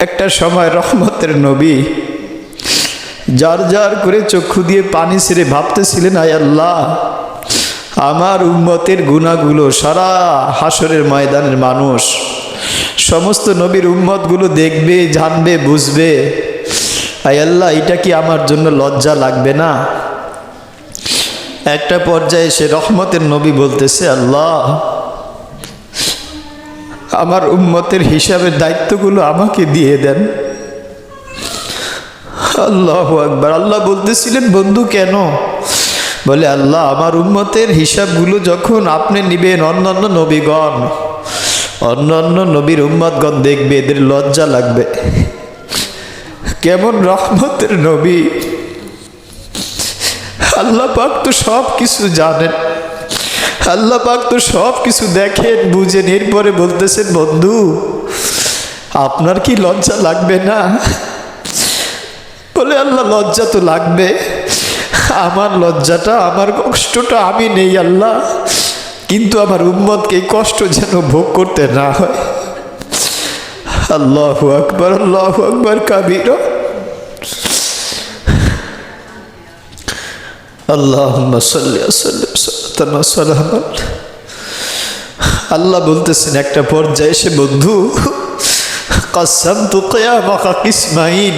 একটা সময় রহমতের নবী যার যার করে চক্ষু দিয়ে পানি ছেড়ে ভাবতেছিলেন, আয় আল্লাহ, আমার উম্মতের গুনাহগুলো সারা হাসরের ময়দানের মানুষ, সমস্ত নবীর উম্মতগুলো দেখবে, জানবে, বুঝবে। আয় আল্লাহ, এটা কি আমার জন্য লজ্জা লাগবে না? একটা পর্যায়ে সে রহমতের নবী বলতেছে, আল্লাহ, আমার উম্মতের হিসাবের দায়িত্বগুলো আমাকে দিয়ে দেন। আল্লাহু আকবার। আল্লাহ বলতেছিলেন, বন্ধু কেন? বলে, আল্লাহ, আমার উম্মতের হিসাবগুলো যখন আপনি নিবেন, অন্যান্য নবীগণ, অন্যান্য নবীর উম্মতগণ দেখবে, এদের লজ্জা লাগবে। কেমন রহমতের নবী! আল্লাহ পাক তো সব কিছু জানেন, আল্লাহ পাক তো সব কিছু দেখেন, বুঝেন, এরপরে বলতেছেন, বন্ধু, আপনার কি লজ্জা লাগবে না? বলে, আল্লাহ, লজ্জা তো লাগবে। আমার লজ্জাটা, আমার কষ্টটা আমি নেই আল্লাহ, কিন্তু আমার উম্মতকে কষ্ট যেন ভোগ করতে না হয়। আল্লাহু আকবার, আল্লাহু আকবার কাবীরা। আল্লাহুম্মা সাল্লি ওয়া সাল্লিম সাল্লাতান ওয়া সালামান। আল্লাহ বলতেছেন একটা পর্যায়ে এসে, বন্ধু, কাসামতু কিয়ামাকা কিসমাইন,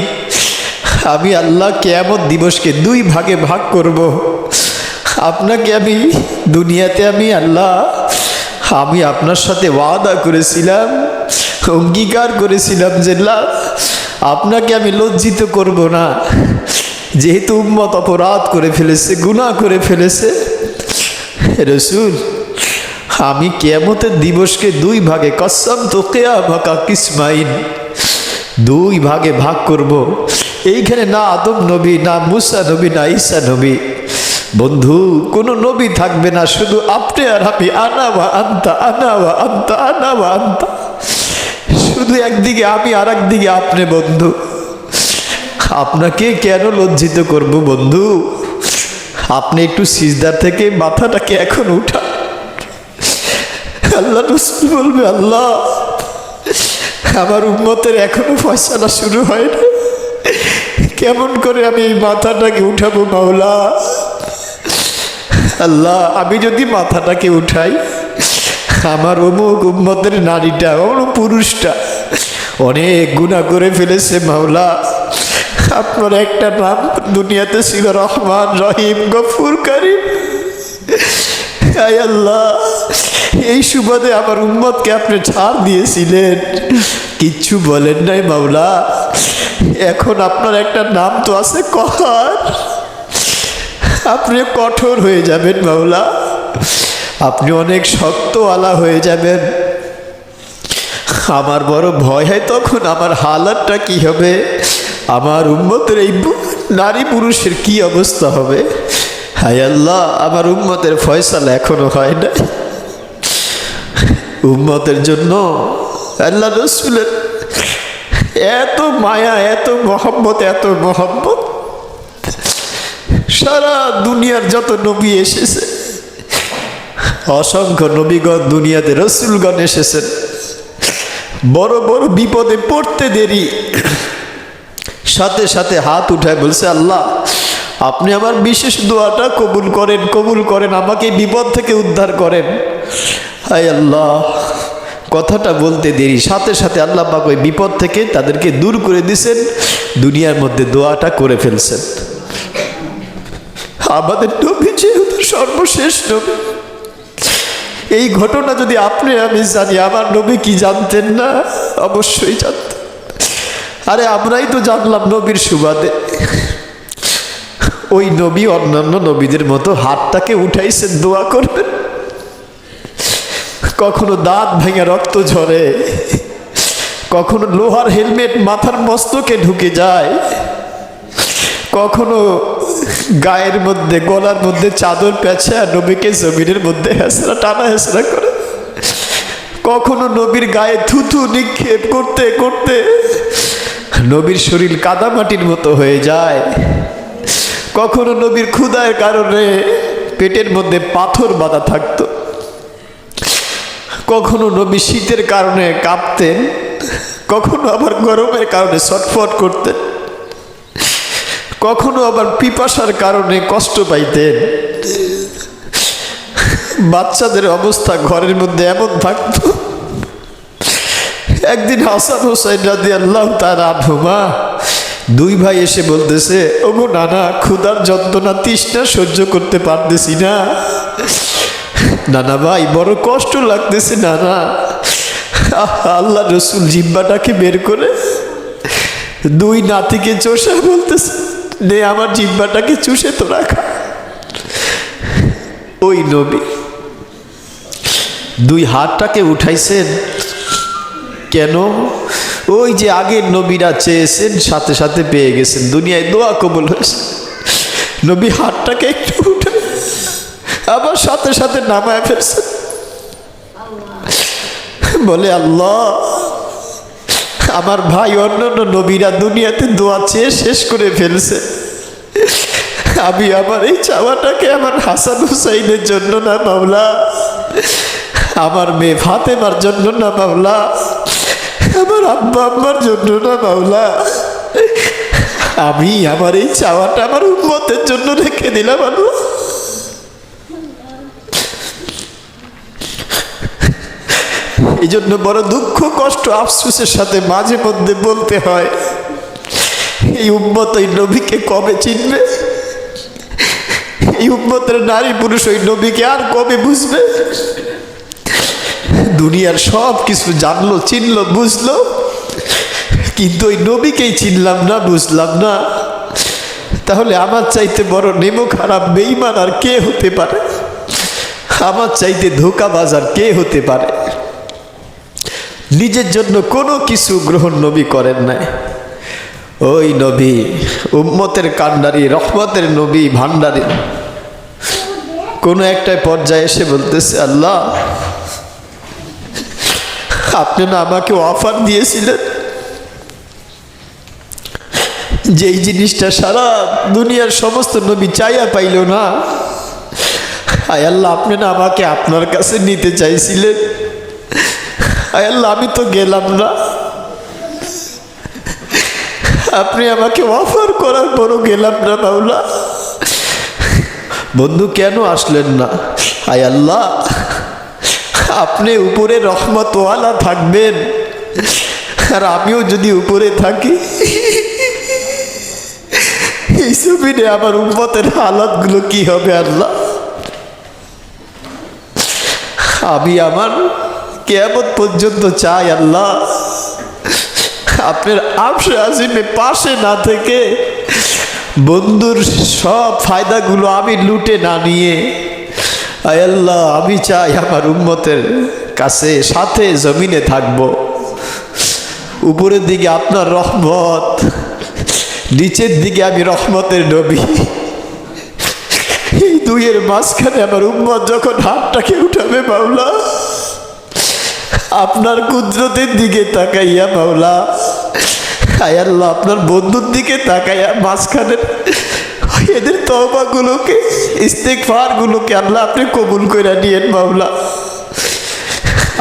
আমি আল্লাহ কিয়ামত দিবসকে দুই ভাগে ভাগ করব। আপনাকে আমি দুনিয়াতে আমি আল্লাহ, আমি আপনার সাথে ওয়াদা করেছিলাম, অঙ্গীকার করেছিলাম যে আল্লাহ, আপনাকে আমি লজ্জিত করব না, যেহেতু উম্মত অপরাধ করে ফেলেছে, গুনাহ করে ফেলেছে। রাসূল, আমি কিয়ামতের দিবসকে দুই ভাগে, কাসামতু কিয়ামাকা কিসমাইন, দুই ভাগে ভাগ করব। এইখানে না আদম নবী, না মুসা নবী, না ঈসা নবী, বন্ধু, কোনো নবী থাকবে না, শুধু আপনি আর আমি, আনা ওয়া আনতা, আনা ওয়া আনতা, আনা ওয়া আনতা, শুধু একদিকে আমি আর একদিকে আপনি। বন্ধু, আপনাকে কেন লজ্জিত করব বন্ধু? আপনি একটু সিজদা থেকে মাথাটাকে এখন উঠা। আল্লাহ রাসূল বলবে, আল্লাহ, আমার উম্মতের এখনো ফয়সালা শুরু হয় না, কেমন করে আমি এই মাথাটাকে উঠাবো মাওলা? আল্লাহ, আমি যদি মাথাটাকে উঠাই, আমার অমুক উম্মতের নারীটা, অমুক পুরুষটা অনেক গুনাহ করে ফেলেছে মাওলা। আপনার একটা নাম দুনিয়াতে ছিল রহমান, রহিম, গফুর, কারীম। আয় আল্লাহ, এই সুবাদে আমার উম্মতকে আপনি ছাড় দিয়েছিলেন, কিচ্ছু বলেন নাই মাওলা। এখন আপনার একটা নাম তো আছে কহার, আপনি কঠোর হয়ে যাবেন মাওলা, আপনি অনেক শক্তওয়ালা হয়ে যাবেন। আমার বড় ভয় হয় তখন আমার হালাতটা কি হবে, আমার উম্মতের এই নারী পুরুষের কি অবস্থা হবে। হায় আল্লাহ, আমার উম্মতের ফয়সালা এখনো হয় না। উম্মতের জন্য আল্লাহ রাসূলের এত মায়া, এত মহব্বত, এত মহব্বত। সারা দুনিয়ার যত নবী এসেছে, অসংখ্য নবীগণ দুনিয়াতে, রাসূলগণ এসেছেন, বড় বড় বিপদে পড়তে দেরি, সাথে সাথে হাত উঠায় বলছে, আল্লাহ, আপনি আমার বিশেষ দোয়াটা কবুল করেন, কবুল করেন, আমাকে বিপদ থেকে উদ্ধার করেন। হায় আল্লাহ, কথাটা বলতে দেরি, সাথে সাথে আল্লাহ পাক ওই বিপদ থেকে তাদেরকে দূর করে দিয়েছেন, দুনিয়ার মধ্যে দোয়াটা করে ফেলছেন। আমাদের নবী যেহেতু সর্বশেষ নবী, এই ঘটনা যদি আপনি আমি জানি, আমার নবী কি জানতেন না? অবশ্যই জানতেন। আরে আমরাই তো জানলাম নবীর সুবাদে। ওই নবী অন্যান্য নবীদের মতো হাতটাকে উঠাইছেন, দোয়া করবেন। কখনো দাঁত ভেঙে রক্ত ঝরে, কখনো লোহার হেলমেট মাথার মস্তকে ঢুকে যায়, কখনো গায়ের মধ্যে, গলার মধ্যে চাদর পেঁচা নবীকে জমিনের মধ্যে হেসরা, টানা হেসরা করে, কখনো নবীর গায়ে থুথু নিক্ষেপ করতে করতে নবীর শরীর কাদামাটির মতো হয়ে যায়, কখনো নবীর ক্ষুধার কারণে পেটের মধ্যে পাথর বাঁধা থাকতো, কখনো নবী শীতের কারণে কাঁপতেন, কখনো আবার গরমের কারণে ছটফট করতেন, কখনো আবার পিপাসার কারণে কষ্ট পাইতেন। বাচ্চাদের অবস্থা ঘরের মধ্যে এমন থাকতো, একদিন হাসান হোসেন রাদিয়াল্লাহু তাআলা আনহুমা দুই ভাই এসে বলতেছে, ওগো নানা, ক্ষুধার যন্ত্রণা তৃষ্ণা সহ্য করতে পারতেছি না। নানা ভাই, বড় কষ্ট লাগতেছে নানা। আল্লাহ রসুল জিহ্বাটাকে বের করে দুই নাতিকে চষা বলতেছে, নে আমার জিহ্বাটাকে চুষে তো রাখা। ওই নবী দুই হাতটাকে উঠাইছেন কেন? ওই যে আগের নবীরা চেয়েছেন, সাথে সাথে পেয়ে গেছেন, দুনিয়ায় দোয়া কবুল হয়েছে। নবী হাতটাকে একটু উঠে আবার সাথে সাথে নামায় ফেলছেন, বলে আল্লাহ, আমার ভাই অন্যান্য নবীরা দুনিয়াতে দোয়া চেয়ে শেষ করে ফেলছে, আমি আমার এই চাওয়াটাকে আমার হাসান হুসাইনের জন্য না মাওলা, আমার মেয়ে ফাতেমার জন্য না মাওলা, আমার আব্বা আম্মার জন্য না মাওলা, আমি আমার এই চাওয়াটা আমার উম্মতের জন্য রেখে দিলাম আল্লাহ। এই জন্য বড় দুঃখ কষ্ট আফসোসের সাথে মাঝে মধ্যে বলতে হয়, এই উম্মত ওই নবীকে কবে চিনবে? এই উম্মতের নারী পুরুষ ওই নবীকে আর কবে বুঝবে? দুনিয়ার সব কিছু জানলো, চিনলো, বুঝলো, কিন্তু ওই নবীকেই চিনলাম না, বুঝলাম না। তাহলে আমার চাইতে বড় নেমো খারাপ বেঈমান আর কে হতে পারে? আমার চাইতে ধোঁকাবাজ আর কে হতে পারে? নিজের জন্য কোনো কিছু গ্রহণ নবী করেন নাই। ওই নবী উম্মতের কান্ডারি, রহমতের নবী, ভান্ডারি, কোনো একটা পর্যায়ে এসে বলতেছে, আল্লাহ, আপনি না আমাকে অফার দিয়েছিলেন, যেই জিনিসটা সারা দুনিয়ার সমস্ত নবী চাইয়া পাইল না, আয় আল্লাহ, আপনি না আমাকে আপনার কাছে নিতে চাইছিলেন, আয় আল্লাহ, আমি তো গেলাম না, আপনি আমাকে অফার করার পরও গেলাম না মাওলা। বন্ধু, কেন আসলেন না? আয় আল্লাহ, আপনি উপরে রহমতওয়ালা থাকবেন, আর আমিও যদি উপরে থাকি, এই জমিনে আমার উম্মতের হালাতগুলো কি হবে আল্লাহ? আমি আমার কিয়ামত পর্যন্ত চাই আল্লাহ, আপনার আরশে আজিমে পাশে না থেকে বন্ধুর সব ফায়দাগুলো আমি লুটে না নিয়ে, আয় আল্লাহ, আমি চাই আমার উম্মতের কাছে সাথে জমিনে থাকব। উপরের দিকে আপনার রহমত, নিচের দিকে আমি রহমতের নবী, এই দুইয়ের মাঝখানে আমার উম্মত যখন হাতটাকে উঠাবে মাওলা, আপনার কুদরতের দিকে তাকাইয়া মাওলা, আয় আল্লাহ, আপনার বন্ধুর দিকে তাকাইয়া মাঝখানের এদের তওবাগুলোকে, ইস্তেগফারগুলোকে আল্লাহ আপনি কবুল করে নিয়েন মাওলা।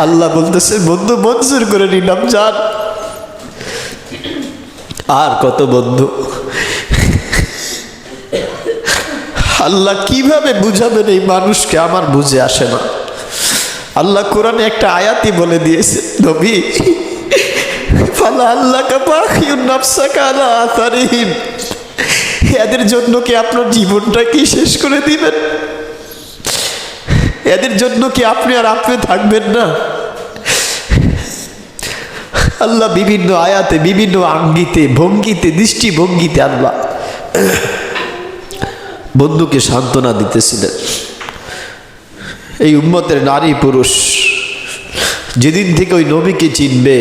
আল্লাহ বলতেছে, বন্ধু মঞ্জুর করে নিলাম, যান। আর কত বন্ধু, আল্লাহ কিভাবে বুঝাবেন এই মানুষকে? আমার বুঝে আসে না। আল্লাহ কোরআনে একটা আয়াতই বলে দিয়েছে, নবী, ফালা আল্লাকা বাখিউন নাফসাকা আলা আসারিহিম, এদের জন্য কি আপনার জীবনটা কি শেষ করে দিবেন? এদের জন্য কি আপনি আর আপনি থাকবেন না? আল্লাহ বিভিন্ন আয়াতে, বিভিন্ন আঙ্গিতে, ভঙ্গিতে, দৃষ্টিভঙ্গিতে আল্লাহ বন্ধুকে সান্ত্বনা দিতেছিলেন। এই উম্মতের নারী পুরুষ যেদিন থেকে ওই নবীকে চিনবে,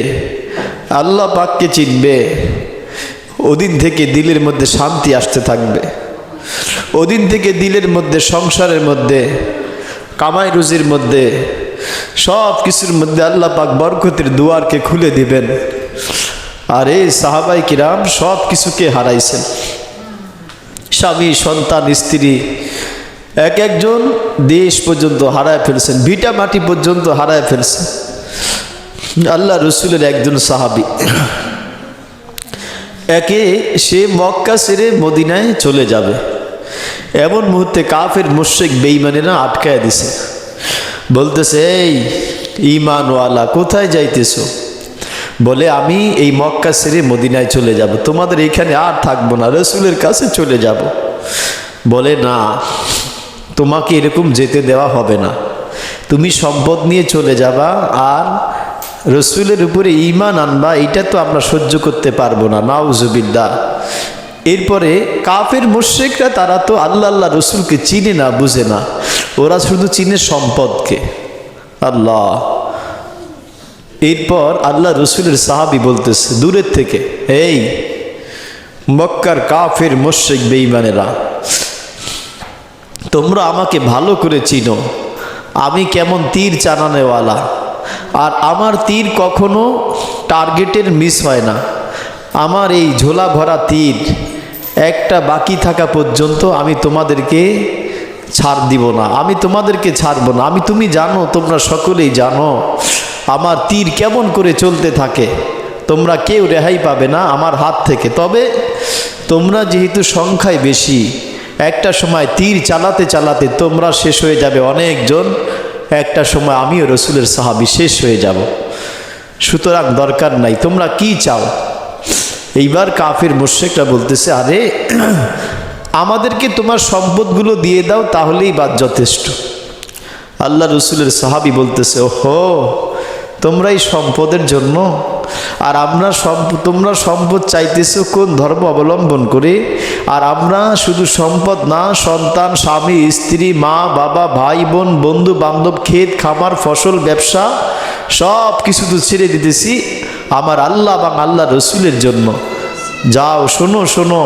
আল্লাহ পাককে চিনবে, ওদিন থেকে দিলের মধ্যে শান্তি আসতে থাকবে। ওদিন থেকে দিলের মধ্যে, সংসারের মধ্যে, কামাই রুজির মধ্যে, সব কিছুর মধ্যে আল্লাহ পাক বরকতের দুয়ারকে খুলে দিবেন। আর এই সাহাবাই কিরাম সব কিছুকে হারাইছেন, স্বামী, সন্তান, স্ত্রী, এক একজন দেশ পর্যন্ত হারায় ফেলছেন, ভিটা মাটি পর্যন্ত হারায় ফেলছেন। আল্লাহ রসুলের একজন সাহাবী, সে মক্কা ছেড়ে মদিনায় চলে যাবে, এমন মুহূর্তে কাফের মুশরিক বেঈমানেরা আটকায় দিছে। বলতেছে, এই ঈমানওয়ালা কোথায় যাইতেছো? বলে, আমি এই মক্কা ছেড়ে মদিনায় চলে যাব, তোমাদের এখানে আর থাকবো না, রসুলের কাছে চলে যাব। বলে, না, তোমাকে এরকম যেতে দেওয়া হবে না, তুমি সম্পদ নিয়ে চলে যাবা আর রসুলের উপরে ঈমান আনবা, এটা তো আমরা সহ্য করতে পারবো না, নাউজুবিল্লাহ। এরপরে কাফের মুশরিকরা তারা তো আল্লাহ রসুলকে চিনে না, বুঝে না, ওরা শুধু চিনে সম্পদকে। আল্লাহ। এরপর আল্লাহ রসুলের সাহাবী বলতেছে দূরের থেকে, এই মক্কার কাফের মুশরিক বেঈমানেরা, তোমরা আমাকে ভালো করে চিনো, আমি কেমন তীর চালানেওয়ালা, আর আমার তীর কখনো টার্গেটের মিস হয় না। আমার এই ঝোলা ভরা তীর একটা বাকি থাকা পর্যন্ত আমি তোমাদেরকে ছাড় দিব না, আমি তোমাদেরকে ছাড়বো না। তুমি জানো, তোমরা সকলেই জানো আমার তীর কেমন করে চলতে থাকে, তোমরা কেউ রেহাই পাবে না আমার হাত থেকে। তবে তোমরা যেহেতু সংখ্যায় বেশি, একটা সময় তীর চালাতে চালাতে তোমরা শেষ হয়ে যাবে অনেকজন, একটা সময় আমিও রসুলের সাহাবী শেষ হয়ে যাব, সুতরাং দরকার নাই, তোমরা কি চাও? এইবার কাফের মুশরিকরা বলতেছে, আরে আমাদেরকে তোমার সম্পদগুলো দিয়ে দাও, তাহলেই বাদ যথেষ্ট। আল্লাহ রসুলের সাহাবী বলতেছে, ওহো, তোমরা এই সম্পদের জন্য, আর তোমরা সম্পদ চাইতেছো কোন ধর্ম অবলম্বন করে? আর আমরা শুধু সম্পদ না, সন্তান, স্বামী, স্ত্রী, মা, বাবা, ভাই, বোন, বন্ধু বান্ধব, ক্ষেত খামার, ফসল, ব্যবসা, সব কিছু তো ছেড়ে দিতেছি আমার আল্লাহ এবং আল্লাহ রসুলের জন্য। যাও, শোনো শোনো,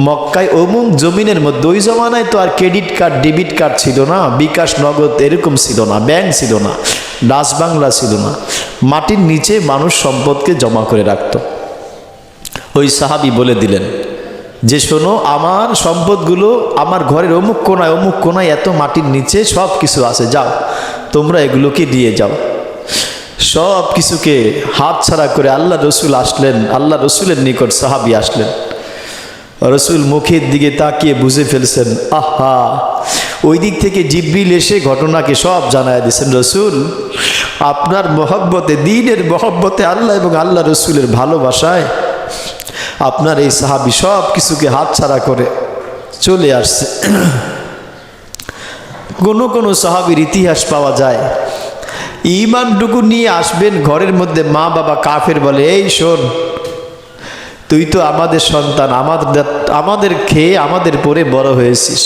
মক্কায় অমুক জমিনের মধ্যে, ওই জমানায় তো আর ক্রেডিট কার্ড, ডেবিট কার্ড ছিল না, বিকাশ, নগদ এরকম ছিল না, ব্যাংক ছিল না, ডাচ বাংলা ছিল না, মাটির নিচে মানুষ সম্পদকে জমা করে রাখত। ওই সাহাবী বলে দিলেন যে, শোনো, আমার সম্পদগুলো আমার ঘরের অমুক কোনায় এত মাটির নিচে সব কিছু আছে, যাও তোমরা এগুলোকে দিয়ে যাও। সব কিছুকে হাত ছাড়া করে আল্লাহ রসুল আসলেন, আল্লাহ রসুলের নিকট সাহাবী আসলেন। রসুল মুখের দিকে তাকিয়ে বুঝে ফেলছেন, আহা, ওই দিক থেকে জিবরিল এসে ঘটনাকে সব জানায় দিয়েছেন, রসুল আপনার মহব্বতে, দ্বীনের মহব্বতে, আল্লাহ এবং আল্লাহ রসুলের ভালোবাসায় আপনার এই সাহাবী সব কিছুকে হাত ছাড়া করে চলে আসছে। কোনো সাহাবীর ইতিহাস পাওয়া যায়, ঈমানটুকু নিয়ে আসবেন, ঘরের মধ্যে মা বাবা কাফের বলে, এই শোন, তুই তো আমাদের সন্তান, আমাদের খেয়ে আমাদের পরে বড় হয়েছিস,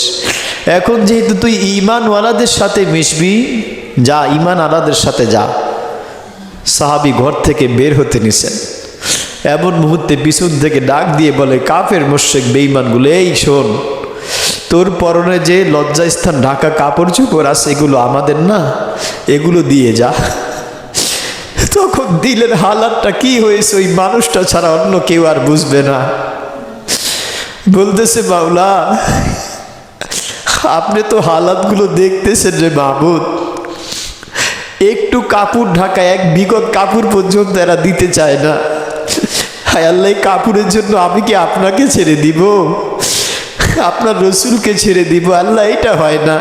এখন যেহেতু তুই ঈমানওয়ালাদের সাথে মিশবি, যা ঈমান আলাদের সাথে যা। সাহাবী ঘর থেকে বের হতে নিছেন, এমন মুহূর্তে পিছন থেকে ডাক দিয়ে বলে, কাফের মুশরিক বেঈমানগুলো, এই শোন, তোর পরনে যে লজ্জাস্থান ঢাকা কাপড় চোপড় আছে, এগুলো আমাদের না, এগুলো দিয়ে যা। তখন দিলের হালাতটা কি হয়েছে ওই মানুষটা ছাড়া অন্য কেউ আর বুঝবে না। বলতেছে, মাওলা, আপনি তো হালাতগুলো দেখতেছেন রে মাহবুদ, একটু কাপড় ঢাকা, এক বিগত কাপড় পর্যন্ত এরা দিতে চায় না। হায় আল্লাহ, কাপড়ের জন্য আমি কি আপনাকে ছেড়ে দিব, আপনার রসুলকে ছেড়ে দিব? আল্লাহ, এটা হয় না।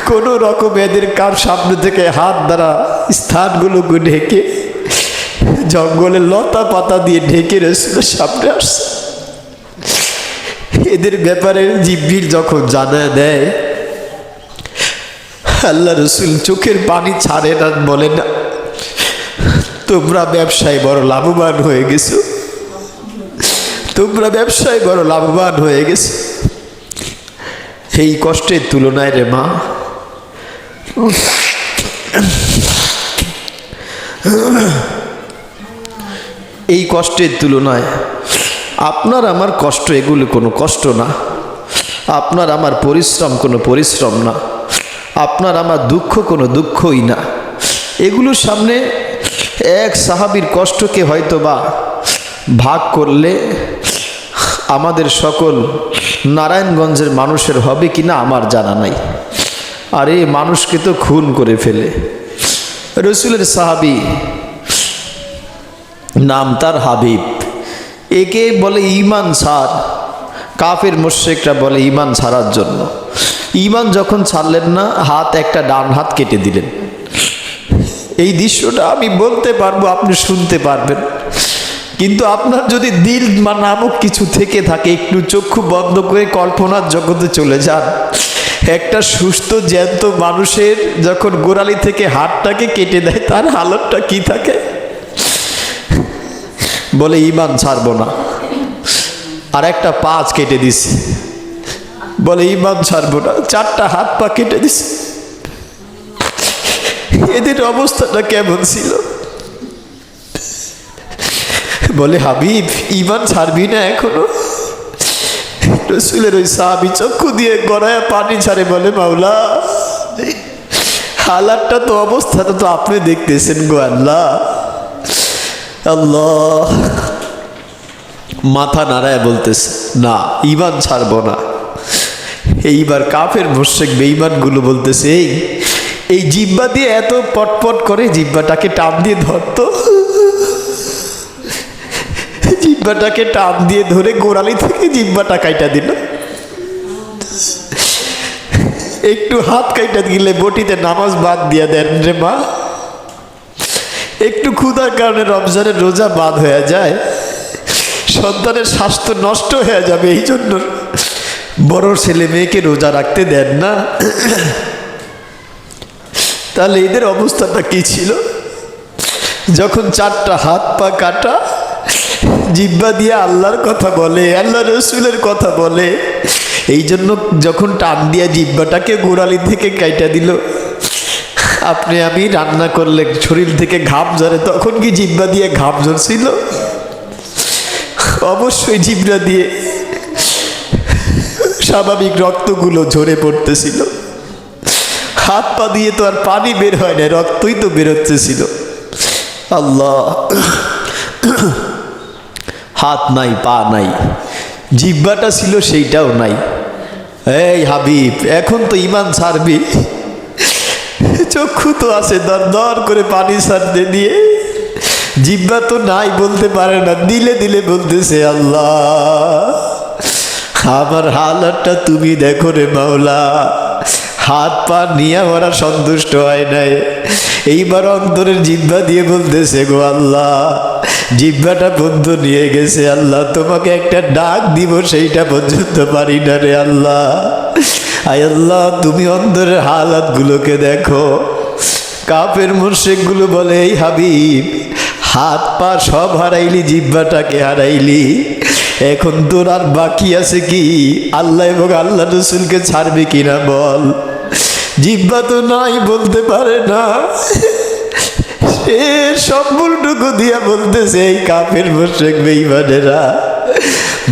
কোনো রকম এদের কার সামনে থেকে হাত দ্বারা স্থানগুলোকে ঢেকে, জঙ্গলের লতা পাতা দিয়ে ঢেকে রসুলের সামনে আসছে। এদের ব্যাপারে জিবরিল যখন জানায় দেয়, আল্লাহ রসুল চোখের পানি ছাড়ে না, বলে না, তোমরা ব্যবসায় বড় লাভবান হয়ে গেছো, তোমরা ব্যবসায় বড় লাভবান হয়ে গেছো। এই কষ্টের তুলনায় রে মা, এই কষ্টের তুলনায় আপনার আমার কষ্ট এগুলো কোনো কষ্ট না, আপনার আমার পরিশ্রম কোনো পরিশ্রম না, আপনার আমার দুঃখ কোনো দুঃখই না। এগুলোর সামনে এক সাহাবীর কষ্টকে হয়তো বা ভাগ করলে আমাদের সকল নারায়ণগঞ্জের মানুষের হবে কি না আমার জানা নাই। আর এই মানুষকে তো খুন করে ফেলে, রসুলের সাহাবী, নাম তার হাবিব। একে বলে ঈমান ছাড়। কাফের মুশরিকরা বলে ঈমান ছাড়ার জন্য। ঈমান যখন ছাড়লেন না, হাত একটা ডান হাত কেটে দিলেন। এই দৃশ্যটা আমি বলতে পারবো, আপনি শুনতে পারবেন, কিন্তু আপনার যদি দিল নামক কিছু থেকে থাকে, একটু চক্ষু বন্ধ করে কল্পনার জগতে চলে যান। একটা সুস্থ জ্যান্ত মানুষের যখন গোড়ালি থেকে হাতটাকে কেটে দেয়, তার হালতটা কি থাকে? বলে ঈমান ছাড়বো না। আর একটা পাঁচ কেটে দিছে, বলে ঈমান ছাড়বো না। চারটা হাত পা কেটে দিছে। এদের অবস্থাটা কেমন ছিল? বলে হাবিব, ঈমান ছাড়বি না এখনো? রসুলের ওই সাহাবী চক্ষু দিয়ে গড়ায় পানি ছাড়ে, বলে মাওলা, হালাতটা তো, অবস্থাটা তো আপনি দেখতেছেন গো আল্লাহ। আল্লাহ মাথা নাড়ায় বলতেছে, না, ঈমান ছাড়বো না। এইবার কাফের মুশরিক বেঈমানগুলো বলতেছে, এই জিহ্বা দিয়ে এত পটপট করে, জিহ্বাটাকে টান দিয়ে ধরতো। জিহ্বাটাকে টান দিয়ে ধরে গোড়ালি থেকে জিহ্বাটা কাইটা দিল। একটু হাত কাইটা দিলে বটিতে নামাজ বাদ দিয়া দেন রে মা। একটু ক্ষুধার কারণে রমজানের রোজা বাদ হয়ে যায়, সন্তানের স্বাস্থ্য নষ্ট হয়ে যাবে, এই জন্য বড় ছেলে মেয়েকে রোজা রাখতে দেন না। তাহলে এদের অবস্থাটা কি ছিল? যখন চারটা হাত পা কাটা, জিহ্বা দিয়ে আল্লাহর কথা বলে, আল্লাহ রসুলের কথা বলে, এই জন্য যখন টান দিয়া জিহ্বাটাকে গোড়ালি থেকে কাইটা দিল। আপনি আমি রান্না করলে শরীর থেকে ঘাম ঝরে, তখন কি জিহ্বা দিয়ে ঘাম ঝরছিল? অবশ্যই জিহ্বা দিয়ে স্বাভাবিক রক্তগুলো ঝরে পড়তেছিল। হাত পা দিয়ে তো আর পানি বের হয় না, রক্তই তো বেরোতেছিল। আল্লাহ, হাত নাই, পা নাই, জিহ্বাটা ছিল সেইটাও নাই। এই হাবিব, এখন তো ঈমান ছাড়বি? চক্ষু তো আছে, দর দর করে পানি ছাড়তে দিয়ে, জিহ্বা তো নাই, বলতে পারে না, দিলে দিলে বলতেছে, আল্লাহ আমার হালাতটা তুমি দেখো রে মাওলা। হাত পা নিয়ে ওরা সন্তুষ্ট হয় নাই, এইবার অন্তরের জিহ্বা দিয়ে বলতেছে, গো আল্লাহ, জিহ্বাটা বন্ধ নিয়ে গেছে আল্লাহ, তোমাকে একটা ডাক দিব সেইটা পর্যন্ত পারি না রে আল্লাহ। আয় আল্লাহ, তুমি অন্তরের হালাতগুলোকে দেখো। কাফের মুশরিকগুলো বলে, এই হাবিব, হাত পা সব হারাইলি, জিহ্বাটাকে হারাইলি, এখন তোর আর বাকি আছে কি? আল্লাহ এবং আল্লাহ রসুলকে ছাড়বি কিনা বল। জিহ্বা তো নাই, বলতে পারে না। এর সম্পূর্ণটুকু দিয়া বলতেছে, এই কাফের মুশরিক বেঈমানেরা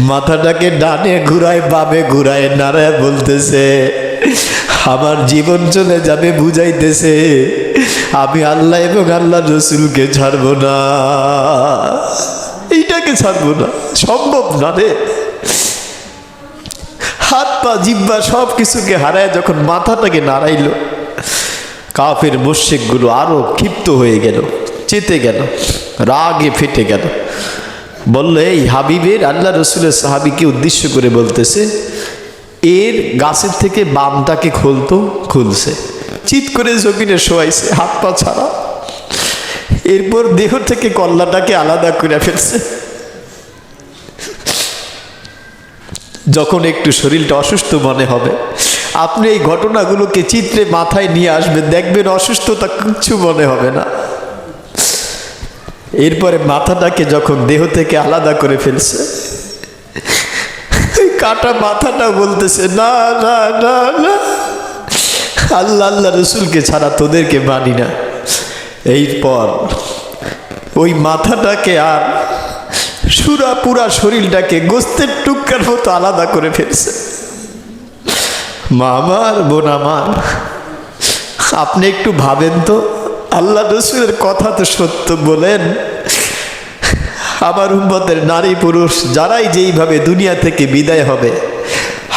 মাথাটাকে ডানে ঘুরায়, বামে ঘুরায়, নাড়ায় বলতেছে, আমার জীবন চলে যাবে, বুঝাইতেছে আমি আল্লাহ এবং আল্লাহ রসুলকে ছাড়বো না, এইটাকে ছাড়বো না, সম্ভব না রে। হাত পা জিহ্বা সব কিছুকে হারায় যখন মাথাটাকে নাড়াইল, কাফের মুশরিকগুলো আরো ক্ষিপ্ত হয়ে গেল, চেতে গেল, রাগে ফেটে গেল। বললো, এই হাবিবের, আল্লাহ রসুলের সাহাবীকে উদ্দেশ্য করে বলতেছে, এর গাছের থেকে বামটাকে খুলতো, খুলছে, চিৎ করে জমিনে শোয়াইছে, হাত পা ছাড়া। এরপর দেহ থেকে কল্লাটাকে আলাদা করে ফেলছে। যখন একটু শরীরটা অসুস্থ মনে হবে, আপনি এই ঘটনাগুলোকে চিত্রে মাথায় নিয়ে আসবেন, দেখবেন অসুস্থতা কিচ্ছু মনে হবে না। এরপরে মাথাটাকে যখন দেহ থেকে আলাদা করে ফেলছে, কাটা মাথাটা বলতেছে, না না না না, আল্লাহ আল্লাহ রসুলকে ছাড়া তোদেরকে মানি না। এরপর ওই মাথাটাকে আর পুরা শরীরটাকে গোস্তের টুকরার মতো আলাদা করে ফেলছে। মা আমার, বোন আমার, আপনি একটু ভাবেন তো, আল্লাহ রসুলের কথা তো সত্য বলেন, আমার উম্মতের নারী পুরুষ যারাই যেইভাবে দুনিয়া থেকে বিদায় হবে,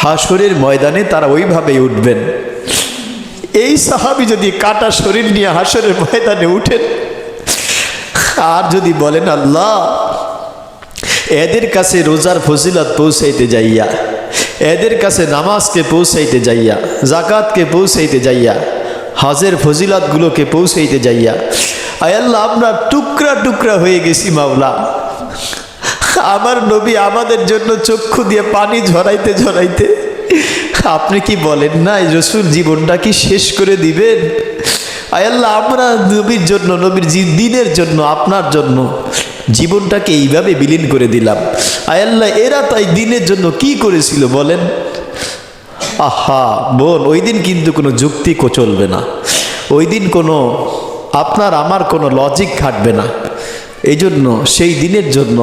হাসরের ময়দানে তারা ওইভাবেই উঠবেন। এই সাহাবী যদি কাটা শরীর নিয়ে হাসরের ময়দানে উঠেন আর যদি বলেন আল্লাহ এদের কাছে রোজার ফজিলত পৌঁছাইতে যাইয়া, এদের কাছে নামাজকে পৌঁছাইতে যাইয়া, জাকাতকে পৌঁছাইতে যাইয়া, হজের ফজিলতগুলোকে পৌঁছাইতে যাইয়া আয় আল্লাহ আমরা টুকরা টুকরা হয়ে গেছি মাওলা, আমার নবী আমাদের জন্য চক্ষু দিয়ে পানি ঝরাইতে ঝরাইতে আপনি কি বলেন না রসুল জীবনটা কি শেষ করে দিবেন? আয় আল্লাহ আমরা নবীর জন্য, নবীর দিনের জন্য, আপনার জন্য জীবনটাকে এইভাবে বিলীন করে দিলাম। আয় আল্লাহ এরা তাই দিনের জন্য কি করেছিল বলেন? আহা বোন, ওই দিন কিন্তু কোনো যুক্তি চলবে না, ওই দিন কোনো আপনার আমার কোনো লজিক খাটবে না। এই জন্য সেই দিনের জন্য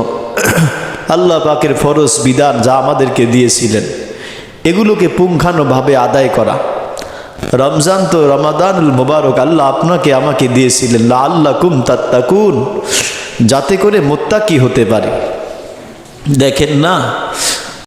আল্লাহ পাকের ফরজ বিধান যা আমাদেরকে দিয়েছিলেন এগুলোকে পুঙ্খানুভাবে আদায় করা। রমজান তো রমাদানুল মুবারক আল্লাহ আপনাকে আমাকে দিয়েছিলেন লাআল্লাকুম তাত্তাকুন, যাতে করে মুত্তাকি হতে পারে। দেখেন না